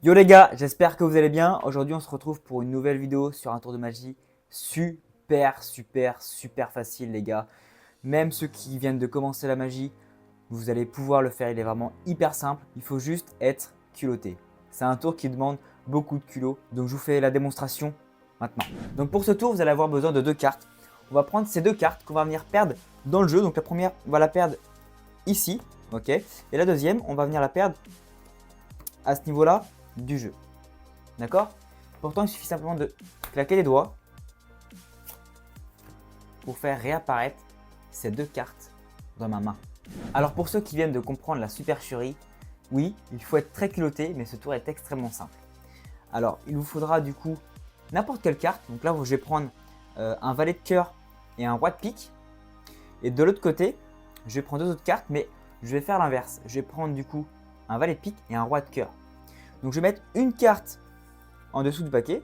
Yo les gars, j'espère que vous allez bien. Aujourd'hui, on se retrouve pour une nouvelle vidéo sur un tour de magie super facile les gars. Même ceux qui viennent de commencer la magie, vous allez pouvoir le faire. Il est vraiment hyper simple. Il faut juste être culotté. C'est un tour qui demande beaucoup de culot. Donc je vous fais la démonstration maintenant. Donc pour ce tour, vous allez avoir besoin de deux cartes. On va prendre ces deux cartes qu'on va venir perdre dans le jeu. Donc la première, on va la perdre ici. Ok. Et la deuxième, on va venir la perdre à ce niveau-là du jeu. D'accord? Pourtant, il suffit simplement de claquer les doigts pour faire réapparaître ces deux cartes dans ma main. Alors pour ceux qui viennent de comprendre la supercherie, oui, il faut être très culotté, mais ce tour est extrêmement simple. Alors, il vous faudra du coup n'importe quelle carte. Donc là, je vais prendre un valet de cœur et un roi de pique. Et de l'autre côté, je vais prendre deux autres cartes, mais je vais faire l'inverse. Je vais prendre du coup un valet de pique et un roi de cœur. Donc je vais mettre une carte en dessous du paquet.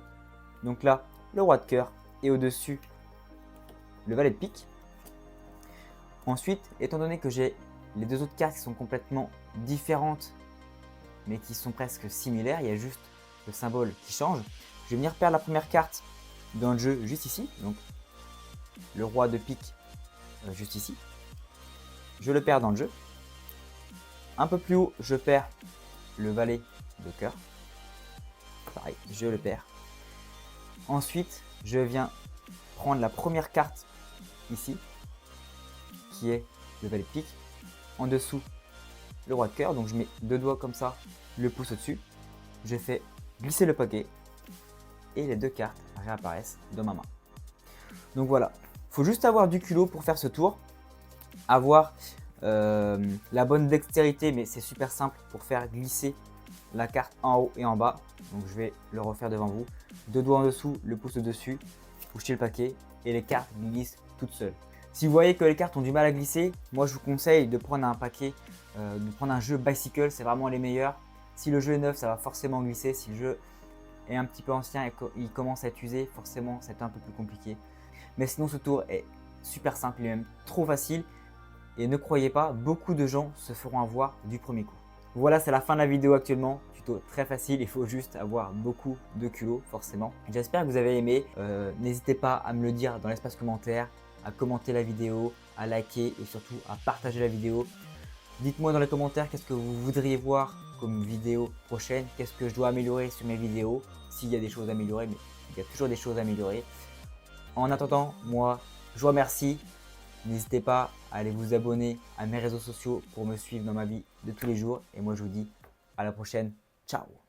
Donc là, le roi de cœur et au-dessus, le valet de pique. Ensuite, étant donné que j'ai les deux autres cartes qui sont complètement différentes, mais qui sont presque similaires, il y a juste le symbole qui change. Je vais venir perdre la première carte dans le jeu juste ici. Donc le roi de pique juste ici. Je le perds dans le jeu. Un peu plus haut, je perds le valet de cœur. Pareil, je le perds. Ensuite, je viens prendre la première carte ici, qui est le valet de pique. En dessous, le roi de cœur. Donc je mets deux doigts comme ça, le pouce au-dessus. Je fais glisser le paquet et les deux cartes réapparaissent dans ma main. Donc voilà, il faut juste avoir du culot pour faire ce tour. Avoir la bonne dextérité, mais c'est super simple pour faire glisser la carte en haut et en bas. Donc je vais le refaire devant vous. Deux doigts en dessous, le pouce au-dessus, touchez le paquet et les cartes glissent toutes seules. Si vous voyez que les cartes ont du mal à glisser, moi je vous conseille de prendre un paquet, de prendre un jeu Bicycle, c'est vraiment les meilleurs. Si le jeu est neuf, ça va forcément glisser. Si le jeu est un petit peu ancien et qu'il commence à être usé, forcément c'est un peu plus compliqué. Mais sinon ce tour est super simple, il est même trop facile. Et ne croyez pas, beaucoup de gens se feront avoir du premier coup. Voilà, c'est la fin de la vidéo actuellement. Tuto très facile, il faut juste avoir beaucoup de culot forcément. J'espère que vous avez aimé. N'hésitez pas à me le dire dans l'espace commentaire, à commenter la vidéo, à liker et surtout à partager la vidéo. Dites-moi dans les commentaires qu'est-ce que vous voudriez voir comme vidéo prochaine, qu'est-ce que je dois améliorer sur mes vidéos, s'il y a des choses à améliorer, mais il y a toujours des choses à améliorer. En attendant, moi, je vous remercie. N'hésitez pas à aller vous abonner à mes réseaux sociaux pour me suivre dans ma vie de tous les jours. Et moi, je vous dis à la prochaine. Ciao!